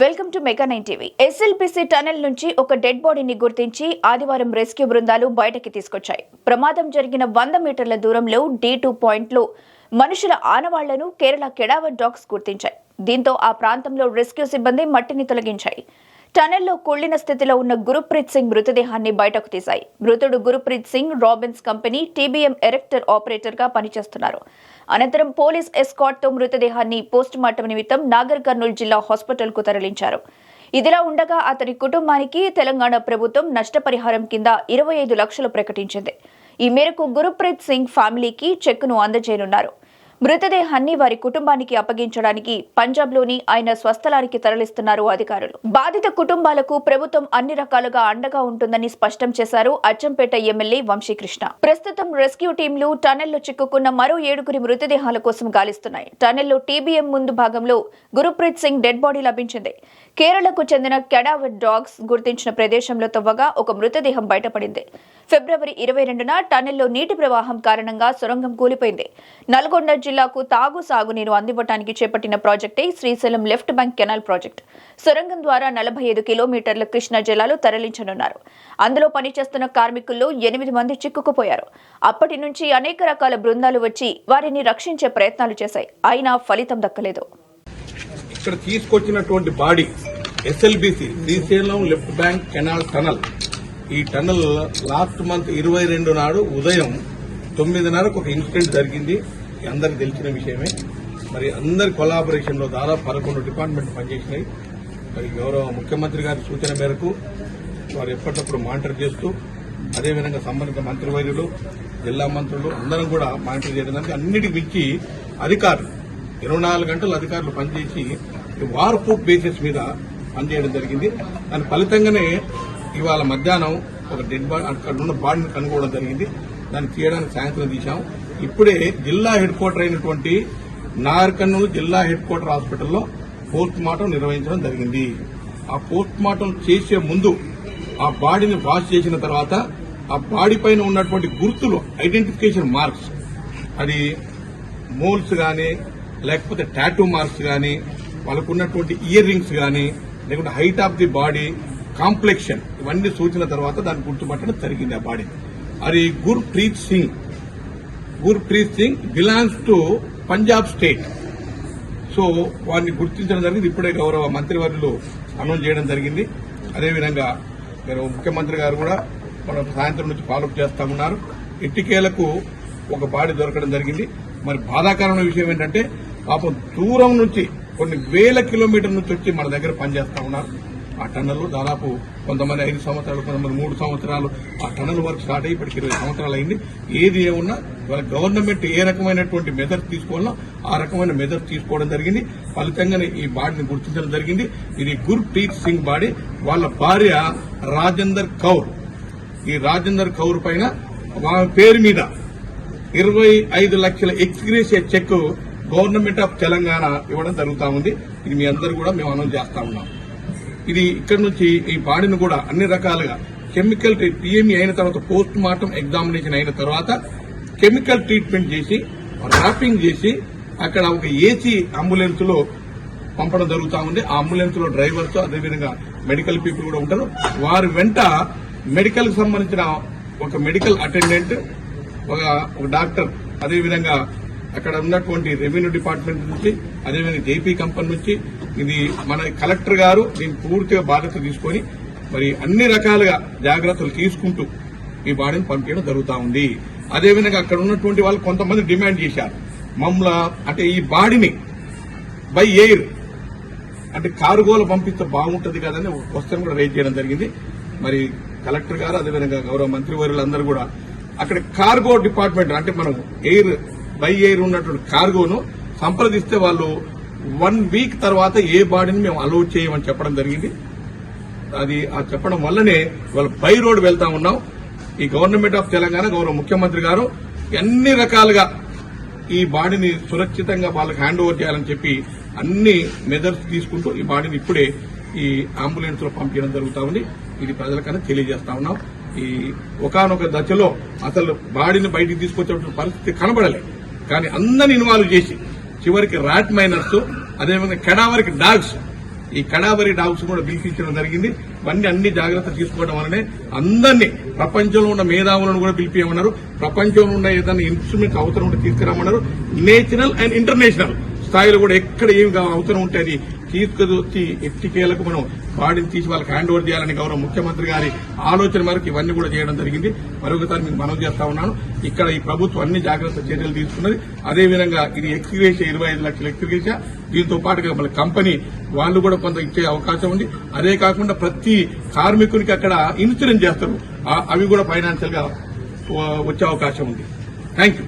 Welcome to mega 9 TV. SLBC tunnel నుంచి ఒక dead బాడీని గుర్తించి ఆదివారం రెస్క్యూ బృందాలు బయటకి తీసుకొచ్చాయి. ప్రమాదం జరిగిన 100 మీటర్ల దూరంలో D2 పాయింట్లో మనుషుల ఆనవాళ్లను కేరళ కెడావర్ డాగ్స్ గుర్తించాయి. దీంతో ఆ ప్రాంతంలో రెస్క్యూ సిబ్బంది మట్టిని తొలగించాయి. టనెల్లో కుళ్లిన స్థితిలో ఉన్న గురుప్రీత్ సింగ్ మృతదేహాన్ని బయటకు తీశాయి. మృతుడు Gurpreet Singh Robins company TBM erector operator గా పనిచేస్తున్నారు. అనంతరం పోలీస్ ఎస్కాట్ తో మృతదేహాన్ని పోస్టుమార్టం నిమిత్తం నాగర్ కర్నూలు జిల్లా హాస్పిటల్ కు తరలించారు. ఇదిలా ఉండగా అతని కుటుంబానికి తెలంగాణ ప్రభుత్వం నష్టపరిహారం కింద 25 లక్షలు ప్రకటించింది. ఈ మేరకు గురుప్రీత్ సింగ్ ఫ్యామిలీకి చెక్కును అందజేయనున్నారు. మృతదేహాన్ని వారి కుటుంబానికి అప్పగించడానికి పంజాబ్లోని ఆయన స్వస్థలానికి తరలిస్తున్నారు అధికారులు. బాధిత కుటుంబాలకు ప్రభుత్వం అన్ని రకాలుగా అండగా ఉంటుందని స్పష్టం చేశారు అచ్చంపేట ఎమ్మెల్యే వంశీకృష్ణ. ప్రస్తుతం రెస్క్యూ టీంలు టనెల్లో చిక్కుకున్న మరో 7 మృతదేహాల కోసం గాలిస్తున్నాయి. టనెల్లో TBM ముందు భాగంలో గురుప్రీత్ సింగ్ డెడ్ బాడీ లభించింది. కేరళకు చెందిన కెడావర్ డాగ్స్ గుర్తించిన ప్రదేశంలో తవ్వగా ఒక మృతదేహం బయటపడింది. ఫిబ్రవరి 22న టనెల్లో నీటి ప్రవాహం కారణంగా సొరంగం కూలిపోయింది. నల్గొండ జిల్లాకు సాగునీరు అందివ్వడానికి చేపట్టిన ప్రాజెక్టే Srisailam left bank canal project. సొరంగం ద్వారా 45 కిలోమీటర్ల కృష్ణా జలాలు తరలించనున్నారు. అందులో పనిచేస్తున్న కార్మికుల్లో 8 మంది చిక్కుకుపోయారు. అప్పటి నుంచి అనేక రకాల బృందాలు వచ్చి వారిని రక్షించే ప్రయత్నాలు చేశాయి. అయినా ఫలితం దక్కలేదు. ఇక్కడ తీసుకొచ్చినటువంటి body SLBC Srisailam left bank canal tunnel. ఈ టనల్ లాస్ట్ మంత్ 22 నాడు ఉదయం 9:30కు ఒక ఇన్సిడెంట్ జరిగింది. అందరికి తెలిసిన విషయమే. మరి అందరి కొలాబరేషన్ లో దాదాపు 11 డిపార్ట్మెంట్ పనిచేసినాయి. మరి గౌరవ ముఖ్యమంత్రి గారి సూచన మేరకు వారు ఎప్పటికప్పుడు మానిటర్ చేస్తూ, అదేవిధంగా సంబంధిత మంత్రివర్యులు, జిల్లా మంత్రులు అందరం కూడా మానిటర్ చేయడానికి అన్నిటికి మించి అధికారులు 24 గంటలు అధికారులు పనిచేసి వార్ ఫుడ్ బేసిస్ మీద పనిచేయడం జరిగింది. దాని ఫలితంగానే ఇవాళ మధ్యాహ్నం ఒక డెడ్ బాడీ అక్కడ ఉన్న బాడీని కనుగోవడం జరిగింది. దాన్ని తీయడానికి సాయంత్రం తీశాం. ఇప్పుడే జిల్లా హెడ్ క్వార్టర్ అయినటువంటి నాగర్ కర్నూలు జిల్లా హెడ్ క్వార్టర్ హాస్పిటల్లో పోస్ట్ మార్టం నిర్వహించడం జరిగింది. ఆ పోస్ట్ మార్టం చేసే ముందు ఆ బాడీని వాష్ చేసిన తర్వాత ఆ బాడీ పైన ఉన్నటువంటి గుర్తులు, ఐడెంటిఫికేషన్ మార్క్స్, అది మోల్స్ గానీ లేకపోతే టాటూ మార్క్స్ గానీ, వాళ్ళకు ఉన్నటువంటి ఇయర్ రింగ్స్ గానీ, లేకుంటే height of the body, complexion, ఇవన్నీ సూచన తర్వాత దాన్ని గుర్తుపట్టడం జరిగింది. ఆ బాడీ అది Gurpreet Singh belongs to Punjab state. So వారిని గుర్తించడం జరిగింది. ఇప్పుడే గౌరవ మంత్రివర్యులు అనౌన్స్ చేయడం జరిగింది. అదేవిధంగా ముఖ్యమంత్రి గారు కూడా మనం సాయంత్రం నుంచి ఫాలోఅప్ చేస్తామన్నారు. ఇట్టికేలకు ఒక బాడీ దొరకడం జరిగింది. మరి బాధాకరమైన విషయం ఏంటంటే పాపం దూరం నుంచి కొన్ని వేల కిలోమీటర్ల నుంచి వచ్చి మన దగ్గర పనిచేస్తా ఉన్నారు. ఆ టన్నల్ దాదాపు కొంతమంది 5 సంవత్సరాలు, కొంతమంది 3 సంవత్సరాలు ఆ టన్నల్ వర్క్ స్టార్ట్ అయ్యి ఇప్పటికి 20 సంవత్సరాలు అయింది. ఏది ఏమున్నా ఇవాళ గవర్నమెంట్ ఏ రకమైనటువంటి మెజర్స్ తీసుకోవాలో ఆ రకమైన మెజర్స్ తీసుకోవడం జరిగింది. ఫలితంగానే ఈ బాడీని గుర్తించడం జరిగింది. ఇది గుర్ప్రీత్ సింగ్ బాడీ. వాళ్ళ భార్య రాజేందర్ కౌర్. ఈ రాజేందర్ కౌర్ పైన వాళ్ళ పేరు మీద 25 లక్షల ex gratia cheque government of Telangana ఇవ్వడం జరుగుతా ఉంది. ఇది మీ అందరూ కూడా మేము అనౌన్స్ చేస్తా ఉన్నాం. ఇది ఇక్కడ నుంచి ఈ బాడీని కూడా అన్ని రకాలుగా కెమికల్ PME అయిన తర్వాత పోస్ట్ మార్టం ఎగ్జామినేషన్ అయిన తర్వాత కెమికల్ ట్రీట్మెంట్ చేసి ర్యాపింగ్ చేసి అక్కడ ఒక AC అంబులెన్స్ లో పంపడం జరుగుతా ఉంది. ఆ అంబులెన్స్ లో డ్రైవర్స్, అదేవిధంగా మెడికల్ పీపుల్ కూడా ఉంటారు. వారి వెంట మెడికల్ కు సంబంధించిన ఒక మెడికల్ అటెండెంట్, ఒక డాక్టర్, అదేవిధంగా అక్కడ ఉన్నటువంటి రెవెన్యూ డిపార్ట్మెంట్ నుంచి, అదేవిధంగా JP కంపెనీ నుంచి, ఇది మన కలెక్టర్ గారు దీన్ని పూర్తిగా బాధ్యత తీసుకుని మరి అన్ని రకాలుగా జాగ్రత్తలు తీసుకుంటూ ఈ బాడీని పంపించడం జరుగుతా ఉంది. అదేవిధంగా అక్కడ ఉన్నటువంటి వాళ్ళు కొంతమంది డిమాండ్ చేశారు, మమ్మల్ని అంటే ఈ బాడీని బై ఎయిర్ అంటే కార్గోలో పంపిస్తే బాగుంటుంది కదని ఒక క్వశ్చన్ కూడా రైజ్ చేయడం జరిగింది. మరి కలెక్టర్ గారు, అదేవిధంగా గౌరవ మంత్రివర్యులందరూ కూడా అక్కడ కార్గో డిపార్ట్మెంట్ అంటే మనం బై ఎయిర్ ఉన్నటువంటి కార్గోను సంప్రదిస్తే వాళ్ళు 1 వీక్ తర్వాత ఏ బాడీని మేము అలౌ చేయమని చెప్పడం జరిగింది. అది ఆ చెప్పడం వల్లనే వాళ్ళు బై రోడ్ వెళ్తా ఉన్నాం. ఈ గవర్నమెంట్ ఆఫ్ తెలంగాణ గౌరవ ముఖ్యమంత్రి గారు అన్ని రకాలుగా ఈ బాడీని సురక్షితంగా వాళ్ళకి హ్యాండ్ ఓవర్ చేయాలని చెప్పి అన్ని మెజర్స్ తీసుకుంటూ ఈ బాడీని ఇప్పుడే ఈ అంబులెన్స్ లో పంపించడం జరుగుతా ఉంది. ఇది ప్రజలకన్నా తెలియజేస్తా ఉన్నాం. ఈ ఒకానొక దశలో అసలు బాడీని బయటికి తీసుకొచ్చే పరిస్థితి కనబడలేదు. కానీ అందరిని ఇన్వాల్వ్ చేసి చివరికి ర్యాట్ మైనర్స్, అదేవిధంగా కెడావర్కి డాగ్స్ ఈ కడావరి డాగ్స్ కూడా పిలిపించడం జరిగింది. ఇవన్నీ అన్ని జాగ్రత్తలు తీసుకోవడం వల్లనే అందరినీ ప్రపంచంలో ఉన్న మేధావులను కూడా పిలిపియమన్నారు. ప్రపంచంలో ఉన్న ఏదైనా ఇన్స్ట్రుమెంట్ అవసరం ఉంటే తీసుకురామన్నారు. నేషనల్ అండ్ ఇంటర్నేషనల్ స్థాయిలో కూడా ఎక్కడ ఏమి అవసరం ఉంటే అది తీసుకొచ్చి ఎట్టికేలకు మనం బాడీని తీసి వాళ్ళకి హ్యాండ్ ఓవర్ చేయాలని గౌరవ ముఖ్యమంత్రి గారి ఆలోచన మేరకు ఇవన్నీ కూడా చేయడం జరిగింది. మరొకసారి మీకు మనవి చేస్తా ఉన్నాను, ఇక్కడ ఈ ప్రభుత్వం అన్ని జాగ్రత్త చర్యలు తీసుకున్నది. అదేవిధంగా ఇది ఎక్స్గ్రేషియా 25 లక్షల ఎక్స్గ్రేషియా, దీంతో పాటుగా మన కంపెనీ వాళ్ళు కూడా కొంత ఇచ్చే అవకాశం ఉంది. అదే కాకుండా ప్రతి కార్మికునికి అక్కడ ఇన్సూరెన్స్ చేస్తారు, అవి కూడా ఫైనాన్షియల్ గా వచ్చే అవకాశం ఉంది. Thank you.